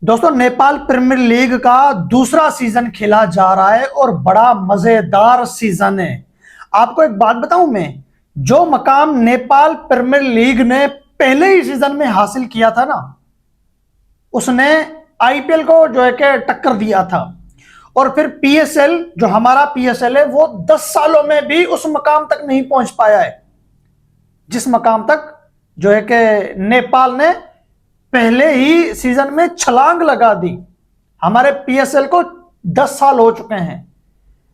दोस्तों, Nepal premiere league का दूसरा सीजन खेला जा रहा है और बड़ा मजेदार सीजन है। आपको एक बात बताऊं, मैं जो मकाम नेपाल प्रीमियर लीग ने पहले ही सीजन में हासिल किया था ना, उसने आईपीएल को जो है कि टक्कर दिया था। और फिर पीएसएल, जो हमारा पीएसएल है, वो 10 सालों में भी उस मकाम तक नहीं पहुंच पाया है जिस मकाम तक जो है कि नेपाल ने पहले ही सीजन में छलांग लगा दी। हमारे पीएसएल को 10 साल हो चुके हैं।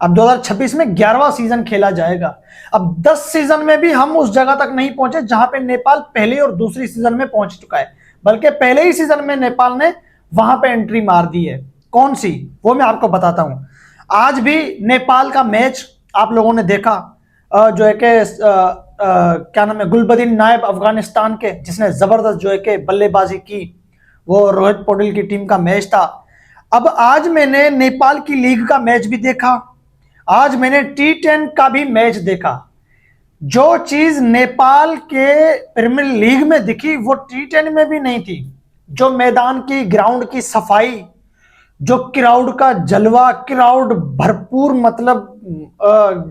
अब 2026 में 11वां सीजन खेला जाएगा। अब 10 सीजन में भी हम उस जगह तक नहीं पहुंचे जहां पे नेपाल पहले और दूसरी सीजन में पहुंच चुका है, बल्कि पहले ही सीजन में नेपाल ने वहां पे एंट्री मार दी है। कौन सी, वो मैं आपको बताता हूं। आज भी नेपाल का मैच आप लोगों ने देखा, जो है कि क्या नाम है, गुलबदीन नायब अफगानिस्तान के, जिसने जबरदस्त जो है कि बल्लेबाजी की, वो रोहित पौडेल की टीम का मैच था। अब आज मैंने नेपाल की लीग का मैच भी देखा, आज मैंने T10 का भी मैच देखा। जो चीज नेपाल के प्रीमियर लीग में दिखी वो T10 में भी नहीं थी। जो मैदान की, ग्राउंड की सफाई, जो क्राउड का जलवा, क्राउड भरपूर, मतलब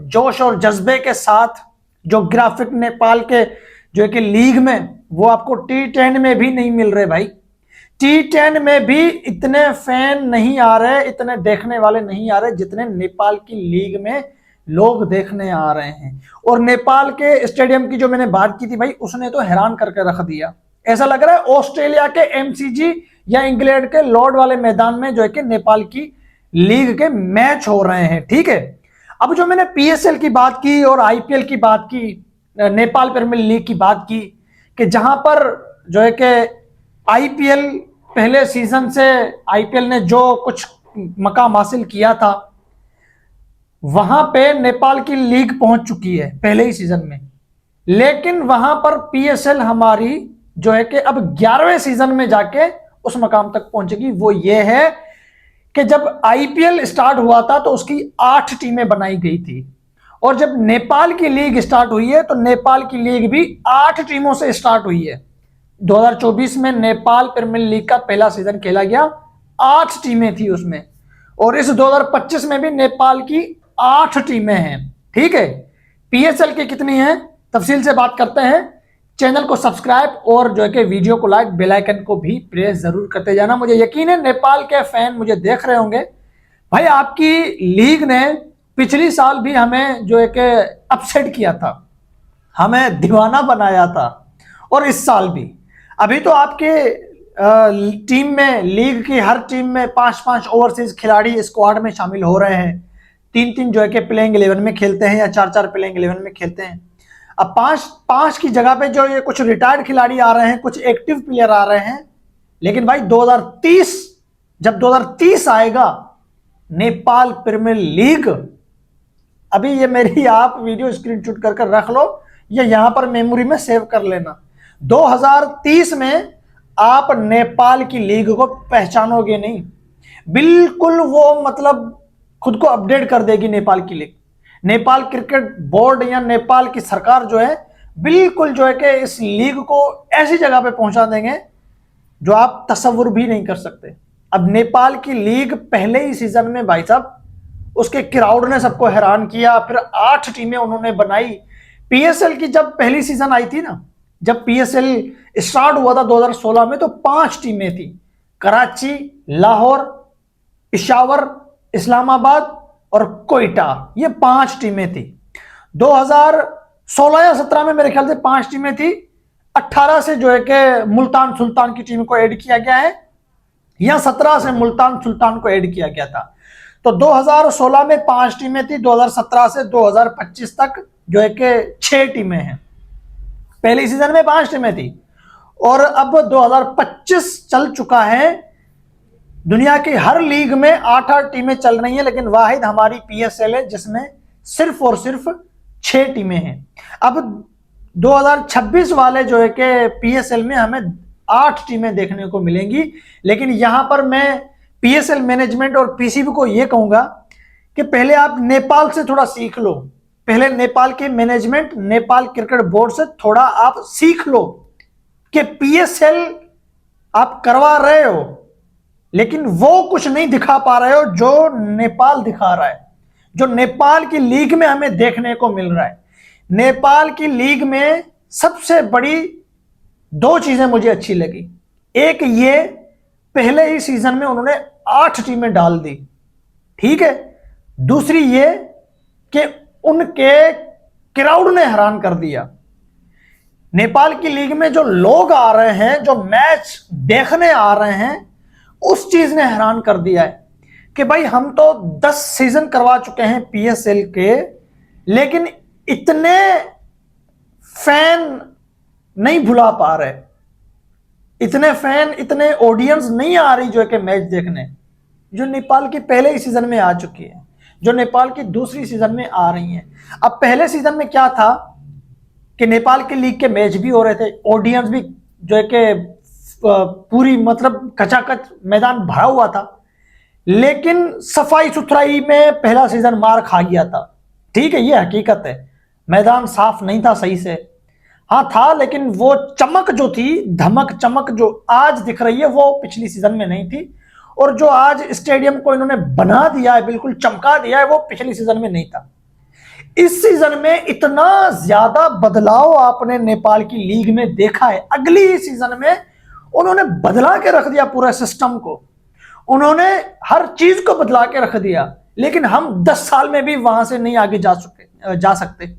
जोश और जज्बे के साथ जो ग्राफिक नेपाल के जो है कि लीग में, वो आपको T10 में भी नहीं मिल रहे भाई। T10 में भी इतने फैन नहीं आ रहे, इतने देखने वाले नहीं आ रहे जितने नेपाल की लीग में लोग देखने आ रहे हैं। और नेपाल के स्टेडियम की जो मैंने बात की थी भाई, उसने तो हैरान करके रख दिया। ऐसा लग रहा है ऑस्ट्रेलिया के एमसीजी या इंग्लैंड के लॉर्ड वाले मैदान में जो है कि नेपाल की लीग के मैच हो रहे हैं। ठीक है, अब जो मैंने पीएसएल की बात की और आईपीएल की बात की, नेपाल प्रीमियर लीग की बात की, कि जहां पर जो है कि आईपीएल पहले सीजन से आईपीएल ने जो कुछ मकाम हासिल किया था, वहां पे नेपाल की लीग पहुंच चुकी है पहले ही सीजन में। लेकिन वहां पर पीएसएल हमारी जो है कि अब 11वें सीजन में जाके उस मकाम तक पहुंचेगी। वो ये है कि जब आईपीएल स्टार्ट हुआ था तो उसकी 8 टीमें बनाई गई थी, और जब नेपाल की लीग स्टार्ट हुई है तो नेपाल की लीग भी 8 टीमों से स्टार्ट हुई है। 2024 में नेपाल प्रीमियर लीग का पहला सीजन खेला गया, 8 टीमें थी उसमें। और इस 2025 में भी नेपाल की 8 टीमें हैं। ठीक है, पीएसएल की कितनी हैं, तफसील से बात करते हैं। चैनल को सब्सक्राइब और जो है कि वीडियो को लाइक, बेल आइकन को भी प्रेस जरूर करते जाना। मुझे यकीन है नेपाल के फैन मुझे देख रहे होंगे। भाई, आपकी लीग ने पिछली साल भी हमें जो है कि अपसेट किया था, हमें दीवाना बनाया था, और इस साल भी। अभी तो आपके टीम में, लीग की हर टीम में 5-5 ओवरसीज खिलाड़ी स्क्वाड में शामिल हो रहे हैं। 3-3 जो है कि प्लेइंग 11 में खेलते हैं या 4-4 प्लेइंग 11 में खेलते हैं। अब 5-5 की जगह पे जो ये कुछ रिटायर्ड खिलाड़ी आ रहे हैं, कुछ एक्टिव प्लेयर आ रहे हैं। लेकिन भाई 2030, जब 2030 आएगा नेपाल प्रीमियर लीग, अभी ये मेरी आप वीडियो स्क्रीनशॉट कर कर रख लो, ये यहां पर मेमोरी में सेव कर लेना। 2030 में आप नेपाल की लीग को पहचानोगे नहीं, बिल्कुल वो मतलब खुद को अपडेट कर देगी नेपाल की लीग। नेपाल क्रिकेट बोर्ड या नेपाल की सरकार जो है, बिल्कुल जो है कि इस लीग को ऐसी जगह पे पहुंचा देंगे जो आप तस्वुर भी नहीं कर सकते। अब नेपाल की लीग पहले ही सीजन में भाई साहब, उसके क्राउड ने सबको हैरान किया। फिर 8 टीमें उन्होंने बनाई। पीएसएल की जब पहली सीजन आई थी ना, जब पीएसएल स्टार्ट हुआ था 2016 में, तो 5 टीमें थी। कराची, लाहौर, पेशावर, इस्लामाबाद और कोयटा, ये 5 टीमें थी। 2016 या 17 में मेरे ख्याल से 5 टीमें थी। 18 से जो है कि मुल्तान सुल्तान की टीम को ऐड किया गया है, या 17 से मुल्तान सुल्तान को ऐड किया गया था। तो 2016 में 5 टीमें थी, 2017 से 2025 तक जो है कि 6 टीमें हैं। पहले सीजन में 5 टीमें थी, और अब 2025 चल चुका है। दुनिया की हर लीग में 8-8 टीमें चल रही हैं, लेकिन वाहिद हमारी पीएसएल है जिसमें सिर्फ और सिर्फ 6 टीमें हैं। अब 2026 वाले जो है कि पीएसएल में हमें 8 टीमें देखने को मिलेंगी। लेकिन यहां पर मैं पीएसएल मैनेजमेंट और पीसीबी को यह कहूंगा कि पहले आप नेपाल से थोड़ा सीख लो। पहले नेपाल के मैनेजमेंट, नेपाल क्रिकेट बोर्ड से थोड़ा आप सीख लो कि पीएसएल आप करवा रहे हो, लेकिन वो कुछ नहीं दिखा पा रहे हो जो नेपाल दिखा रहा है, जो नेपाल की लीग में हमें देखने को मिल रहा है। नेपाल की लीग में सबसे बड़ी दो चीजें मुझे अच्छी लगी। एक ये, पहले ही सीजन में उन्होंने 8 टीमें डाल दी, ठीक है। दूसरी ये कि उनके क्राउड ने हैरान कर दिया। नेपाल की लीग में जो लोग आ रहे हैं, जो मैच देखने आ रहे हैं, उस चीज ने हैरान कर दिया है कि भाई हम तो 10 सीजन करवा चुके हैं पीएसएल के, लेकिन इतने फैन नहीं भुला पा रहे, इतने फैन, इतने ऑडियंस नहीं आ रही जो है कि मैच देखने, जो नेपाल की पहले ही सीजन में आ चुकी है, जो नेपाल की दूसरी सीजन में आ रही हैं। अब पहले सीजन में क्या था कि नेपाल के लीग के मैच भी हो रहे थे, ऑडियंस भी जो है कि पूरी मतलब कचाकच मैदान भरा हुआ था, लेकिन सफाई सुथराई में पहला सीजन मार खा गया था। ठीक है, ये हकीकत है, मैदान साफ नहीं था सही से, हाँ था, लेकिन वो चमक जो थी, धमक चमक जो आज दिख रही है वो पिछली सीजन में नहीं थी। और जो आज स्टेडियम को इन्होंने बना दिया है, बिल्कुल चमका दिया है, वो पिछली सीजन में नहीं था। इस सीजन में इतना ज्यादा बदलाव आपने नेपाल की लीग में देखा है। अगली सीजन में उन्होंने बदला के रख दिया पूरा सिस्टम को, उन्होंने हर चीज को बदला के रख दिया, लेकिन हम 10 साल में भी वहां से नहीं आगे जा सकते।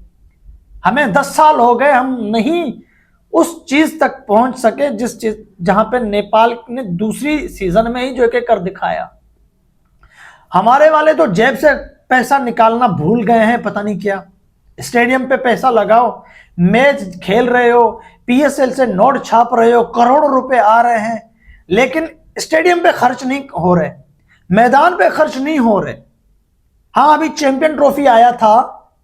हमें 10 साल हो गए, हम नहीं उस चीज तक पहुंच सके जिस चीज जहां पे नेपाल ने दूसरी सीजन में ही जो है कर दिखाया। हमारे वाले तो जेब से पैसा निकालना भूल गए हैं, पता नहीं क्या। स्टेडियम पे पैसा लगाओ, मैच खेल रहे हो, पीएसएल से नोट छाप रहे हो, करोड़ों रुपए आ रहे हैं, लेकिन स्टेडियम पे खर्च नहीं हो रहे, मैदान पे खर्च नहीं हो रहे। हाँ, अभी चैंपियन ट्रॉफी आया था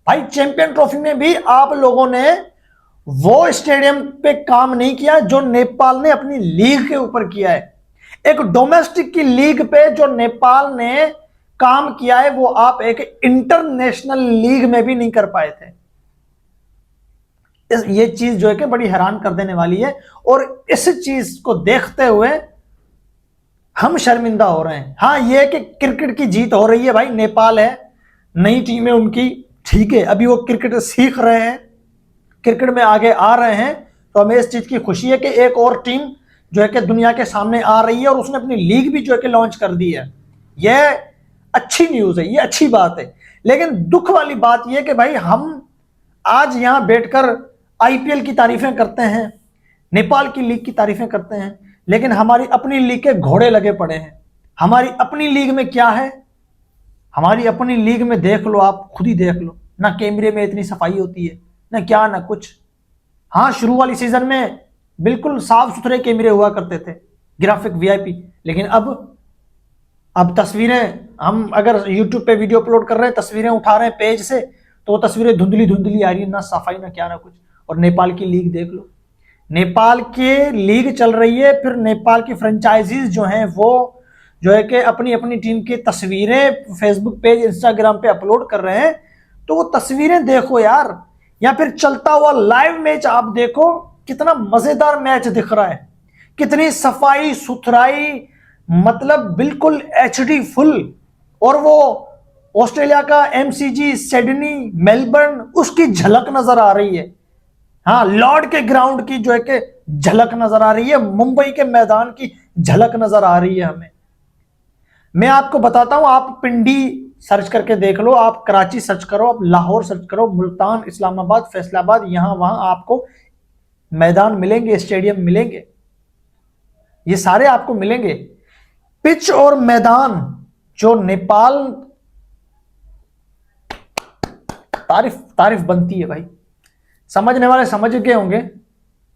भाई, चैंपियन ट्रॉफी में भी आप लोगों ने वो स्टेडियम पे काम नहीं किया जो नेपाल ने अपनी लीग के ऊपर किया है। एक डोमेस्टिक की लीग पे जो नेपाल ने काम किया है, वो आप एक इंटरनेशनल लीग में भी नहीं कर पाए थे। ये चीज जो है कि बड़ी हैरान कर देने वाली है, और इस चीज को देखते हुए हम शर्मिंदा हो रहे हैं। हाँ, ये कि क्रिकेट की जीत हो रही है भाई, नेपाल है, नई टीम है उनकी, ठीक है, अभी वो क्रिकेट सीख रहे हैं, क्रिकेट में आगे आ रहे हैं, तो हमें इस चीज की खुशी है कि एक और टीम जो है कि दुनिया के सामने आ रही है और उसने अपनी लीग भी जो है कि लॉन्च कर दी है। यह अच्छी न्यूज है, ये अच्छी बात है। लेकिन दुख वाली बात यह कि भाई हम आज यहां बैठकर आईपीएल की तारीफें करते हैं, नेपाल की लीग की तारीफें करते हैं, लेकिन हमारी अपनी लीग के घोड़े लगे पड़े हैं। हमारी अपनी लीग में क्या है, हमारी अपनी लीग में देख लो, आप खुद ही देख लो, ना कैमरे में इतनी सफाई होती है, ना क्या ना कुछ। हाँ, शुरू वाली सीजन में बिल्कुल साफ सुथरे कैमरे हुआ करते थे, ग्राफिक वीआईपी, लेकिन अब तस्वीरें, हम अगर यूट्यूब पे वीडियो अपलोड कर रहे हैं, तस्वीरें उठा रहे हैं पेज से, तो वो तस्वीरें धुंधली धुंधली आ रही है, ना सफाई ना क्या ना कुछ। और नेपाल की लीग देख लो, नेपाल की लीग चल रही है, फिर नेपाल की फ्रेंचाइजीज जो हैं वो जो है कि अपनी अपनी टीम की तस्वीरें फेसबुक पेज, इंस्टाग्राम पे अपलोड कर रहे हैं, तो वो तस्वीरें देखो यार, या फिर चलता हुआ लाइव मैच आप देखो, कितना मजेदार मैच दिख रहा है, कितनी सफाई सुथराई, मतलब बिल्कुल एचडी फुल। और वो ऑस्ट्रेलिया का एमसीजी, सिडनी, मेलबर्न, उसकी झलक नजर आ रही है। हाँ, लॉर्ड के ग्राउंड की जो है कि झलक नजर आ रही है, मुंबई के मैदान की झलक नजर आ रही है हमें। मैं आपको बताता हूं, आप पिंडी सर्च करके देख लो, आप कराची सर्च करो, आप लाहौर सर्च करो, मुल्तान, इस्लामाबाद, फैसलाबाद, यहां वहां आपको मैदान मिलेंगे, स्टेडियम मिलेंगे, ये सारे आपको मिलेंगे। पिच और मैदान जो नेपाल, तारीफ बनती है भाई। समझने वाले समझ गए होंगे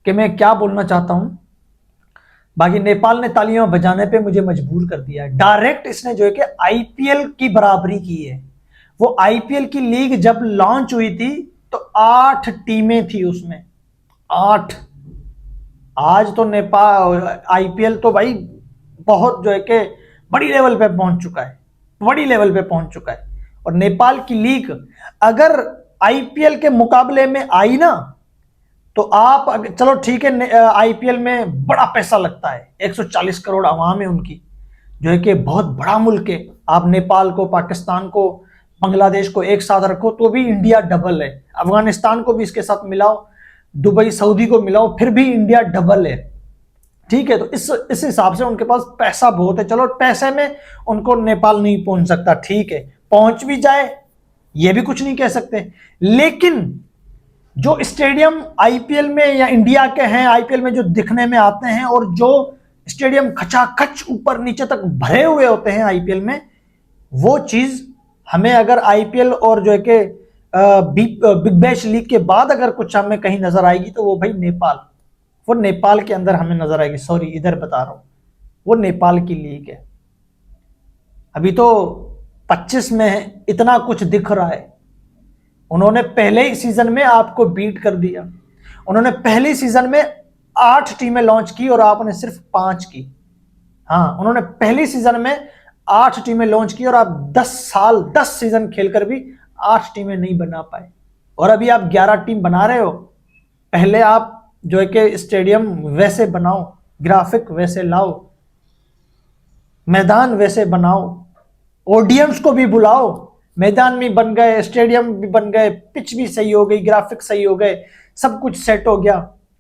कि मैं क्या बोलना चाहता हूं। बाकी नेपाल ने तालियां बजाने पे मुझे मजबूर कर दिया है। डायरेक्ट इसने जो है कि आईपीएल की बराबरी की है। वो आईपीएल की लीग जब लॉन्च हुई थी तो 8 टीमें थी उसमें, 8। आज तो नेपाल आईपीएल तो भाई बहुत जो है कि बड़ी लेवल पे पहुंच चुका है, बड़ी लेवल पे पहुंच चुका है। और नेपाल की लीग अगर आईपीएल के मुकाबले में आई ना, तो आप चलो ठीक है, आईपीएल में बड़ा पैसा लगता है, 140 करोड़ आवाम है उनकी, जो है कि बहुत बड़ा मुल्क है। आप नेपाल को, पाकिस्तान को, बांग्लादेश को एक साथ रखो तो भी इंडिया डबल है। अफगानिस्तान को भी इसके साथ मिलाओ, दुबई सऊदी को मिलाओ, फिर भी इंडिया डबल है। ठीक है, तो इस हिसाब से उनके पास पैसा बहुत है। चलो पैसे में उनको नेपाल नहीं पहुंच सकता, ठीक है, पहुंच भी जाए ये भी कुछ नहीं कह सकते। लेकिन जो स्टेडियम आईपीएल में या इंडिया के हैं, आईपीएल में जो दिखने में आते हैं और जो स्टेडियम खचाखच ऊपर नीचे तक भरे हुए होते हैं आईपीएल में, वो चीज हमें अगर आईपीएल और जो है कि बिग बैश लीग के बाद अगर कुछ हमें कहीं नजर आएगी तो वो भाई नेपाल, वो नेपाल के अंदर हमें नजर आएगी। सॉरी, इधर बता रहा हूं, वो नेपाल की लीग है। अभी तो 25 में इतना कुछ दिख रहा है। उन्होंने पहले ही सीजन में आपको बीट कर दिया। उन्होंने पहले सीजन में 8 टीमें लॉन्च की और आपने सिर्फ 5 की। हाँ, उन्होंने पहले सीजन में 8 टीमें लॉन्च की और आप 10 सीजन खेलकर भी 8 टीमें नहीं बना पाए। और अभी आप 11 टीम बना रहे हो। पहले आप जो है कि स्टेडियम वैसे बनाओ, ग्राफिक वैसे लाओ, मैदान वैसे बनाओ, ऑडियंस को भी बुलाओ। मैदान भी बन गए, स्टेडियम भी बन गए, पिच भी सही हो गई, ग्राफिक सही हो गए, सब कुछ सेट हो गया।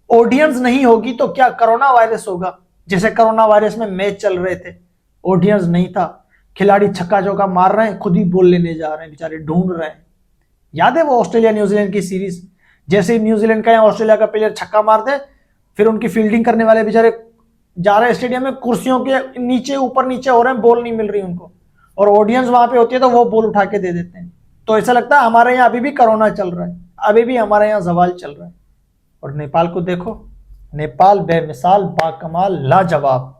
ऑडियंस नहीं होगी तो क्या कोरोना वायरस होगा? जैसे कोरोना वायरस में मैच चल रहे थे, ऑडियंस नहीं था, खिलाड़ी छक्का चौका मार रहे हैं, खुद ही बोल लेने जा रहे हैं, बेचारे ढूंढ रहे हैं। याद है वो ऑस्ट्रेलिया न्यूजीलैंड की सीरीज? जैसे ही न्यूजीलैंड का या ऑस्ट्रेलिया का प्लेयर छक्का मार दे, फिर उनकी फील्डिंग करने वाले बेचारे जा रहे हैं स्टेडियम में, कुर्सियों के नीचे ऊपर नीचे हो रहे हैं, बॉल नहीं मिल रही उनको, और ऑडियंस वहां पे होती है तो वो बॉल उठा के दे देते हैं। तो ऐसा लगता है हमारे यहाँ अभी भी कोरोना चल रहा है, अभी भी हमारे यहाँ जवाल चल रहा है। और नेपाल को देखो, नेपाल बेमिसाल, बाकमाल, लाजवाब।